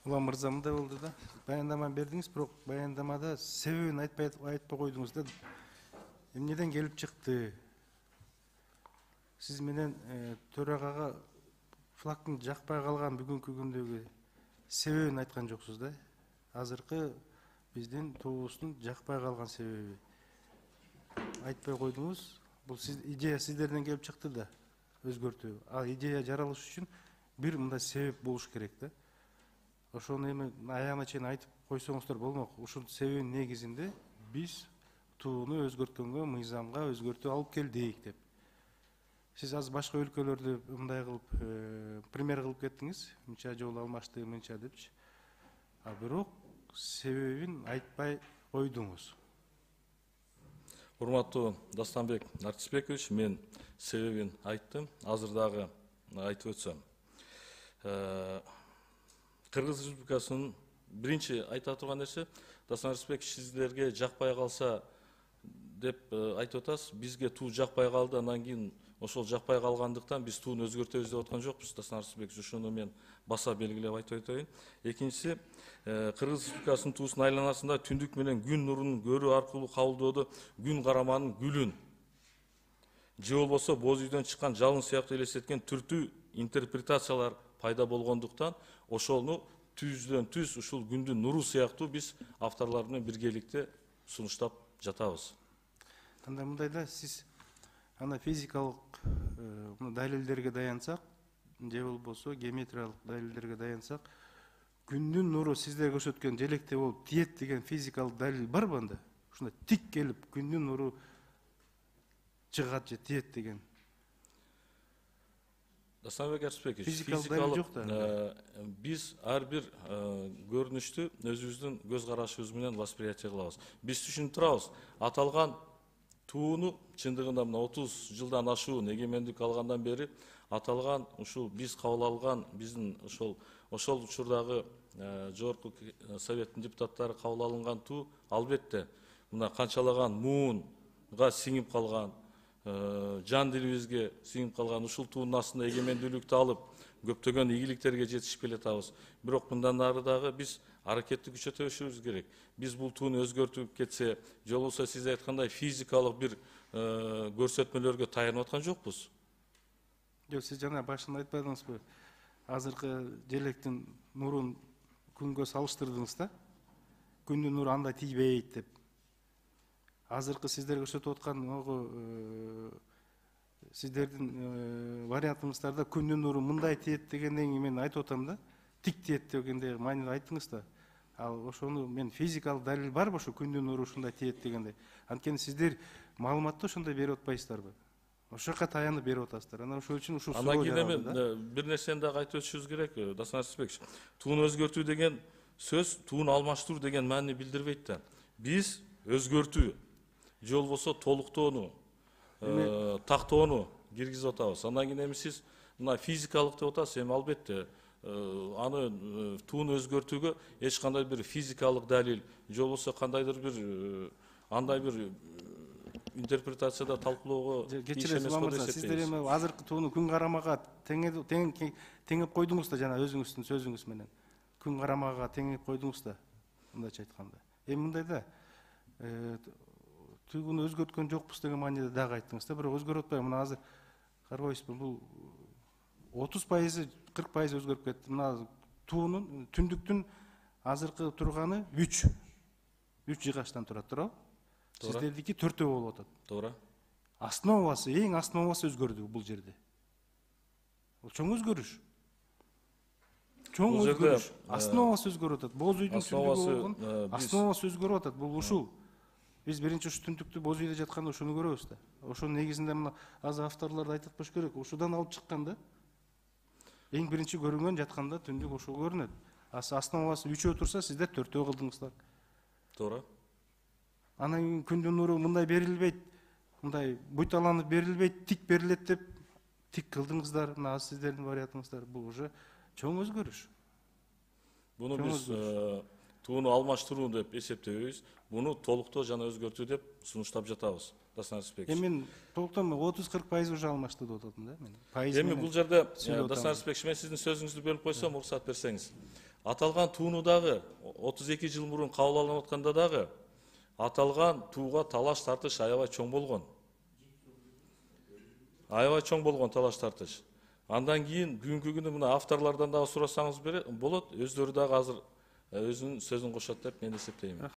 Улан мырза мындай болду да. Баяндама бердиңиз, бирок баяндамада себебин айтпай койдуңуз да. Эмнеден келип чыкты? Сиз менен төрагага флагтын жакпай калган бүгүнкү күндөгү себебин айткан жоксуз да. Азыркы биздин туубуздун жакпай калган себеби айтпай койдуңуз. Бул идея сиздерден келип чыкты да, өзгөртүү. Ал идея жаралыш үчүн бир мындай себеп болуш керек да. Ошону эми аягына чейин айтып койсоңуздар болмок. Ушул себебин негизинде биз тууну өзгөрткөнгө, мыйзамга өзгөртүү алып келдик деп. Сиз азыр башка өлкөлөрдү мындай кылып пример кылып кеттиңиз. Мынча жолу алмашты, мынча депчи. А бирок себебин айтпай койдуңуз. Урматтуу Дастанбек Артисбекович, мен себебин айттым. Азыр дагы айтып өтсөм. Кыргыз Республикасынын биринчи айта турган нерсе, Дастан Артисбекович сиздерге жакпай калса деп айтып атасыз. Бизге туу жакпай калды, андан кийин ошол жакпай калгандыктан биз тууну өзгөртөбүз деп аткан жокпуз. Дастан Артисбекович, ошону мен баса белгилеп айтып өтөйүн. Экинчиси, Кыргыз Республикасынын туусунун айланасында түндүк менен күн нурун көрүү аркылуу кабылдоодо күн караманын гүлүн же болбосо боз үйдөн чыккан жалын сыяктуу элестеткен түртүү интерпретациялар пайда болгондуктан ошону түздөн түз ушул күндүн нуру сыяктуу биз авторлор менен биргеликте сунуштап жатабыз. Анда мындай да, сиз ана физикалык далилдерге таянсак, же болбосо геометриялык далилдерге таянсак, күндүн нуру сиздер көрсөткөн желекте болуп тиет деген физикалык далил барбы анда? Ушундай тик келип күндүн нуру чыгат же тиет деген. Дастанбек Артисбекович, физикалык биз ар бир көрүнүштү өзүбүздүн көз карашыбыз менен восприятие кылабыз. Биз түшүнүп турабыз. Аталган тууну чындыгында мына 30 жылдан ашуун эгемендик алгандан бери аталган ушул биз кабыл алган биздин ошол учурдагы жогорку советтин депутаттары кабыл алынган туу албетте мына канчалаган муунга сиңип калган, жан дилибизге сиңип калган ушул туунун астында эгемендүүлүктү алып көптөгөн ийгиликтерге жетишип келатабыз. Бирок мындан ары дагы биз аракетти күчөтүшүбүз керек. Биз бул тууну өзгөртүп кетсе, же болбосо сиз айткандай физикалык бир көрсөтмөлөргө таянып аткан жокпуз. Жок, сиз жана башында айтпадыңызбы? Азыркы желектин нурун күнгө салыштырдыңыз да? Күндүн нуру андай тийбейт деп. Азыркы сиздер көрсөтүп аткан сиздердин вариантыңыздарда күндүн нуру мындай тиет дегенден кийин мен айтып атам да, тик тиет дегендей мааниде айттыңыз да. Ал ошону мен физикалык далил барбы ошо күндүн нуру ушундай тиет дегендей? Анткени сиздер маалыматты ошондой берип атпайсыздарбы? Ошол жака таянып берип атасыздар. Анан ошол үчүн ушул суроо жаралды да. Анан кийин бир нерсени дагы айтып өтүшүбүз керек, Дастан Артисбекович. Тууну өзгөртүү деген сөз тууну алмаштыруу деген маанини билдирбейт да. Биз өзгөртүү же болбосо толуктоону, тактоону киргизип атабыз. Андан кийин эми сиз мына физикалык деп атасыз, эми албетте аны тууну өзгөртүүгө эч кандай бир физикалык далил же болбосо кандайдыр бир андай бир интерпретацияда талкуулоого кечиресиз мырза, сиздер эми азыркы тууну күн карамага теңеп койдуңуз да, жана өзүңүздүн сөзүңүз менен күн карамага теңеп койдуңуз да, мындайча айтканда. Эми мындай да, тууну өзгөрткөн жокпуз деген мааниде дагы айттыңыз да, бирок өзгөрүп атпайбы? Мына азыр карабайсызбы, бул 30%, 40% өзгөрүп кетти. Мына туунун түндүктүн азыркы турганы 3 жыгачтан турат, туурабы? Сиздердики 4 болуп атат. Туура. Основасы, эң основасы өзгөрдү бул жерде. Бул чоң өзгөрүш. Чоң өзгөрүш. Основасы өзгөрүп атат. Боз үйдүн түндүгү болгон основасы өзгөрүп атат. Бул ушул. Биз биринчи ушу түндүктү боз үйдө жатканда ошону көрөбүз да. Ошонун негизинде мына азыр авторлор айтып атпаш керек. Ушудан алып чыккан да. Эң биринчи көрүнгөн жатканда түндүк ошол көрүнөт. Основасы 3 турса, сиздер 4 кылдыңыздар. Туура. Анан кийин күндүн нуру мындай берилбейт, мындай буйталанып берилбейт, тик берилет деп тик кылдыңыздар. Мына сиздердин вариантыңыздар. Бул уже чоң өзгөрүш. Буну биз тууну алмаштыруу деп эсептебейбиз. Буну толуктоо жана өзгөртүү деп сунуштап жатабыз. Дастан Артисбекович. Эми толуктон 30-40% уже алмашты деп атам да мен. Эми бул жерде Дастан Артисбекович, мен сиздин сөзүңүздү бөлүп койсом, уруксат берсеңиз. Аталган тууну дагы 32 жыл мурун кабыл алынып атканда дагы аталган тууга талаш тартыш аябай чоң болгон. Аябай чоң болгон талаш тартыш. Андан кийин бүгүнкү күнү мына авторлордон дагы сурасаңыз болот, өздөрү дагы азыр өзүнүн сөзүн кошот деп мен эсептейм.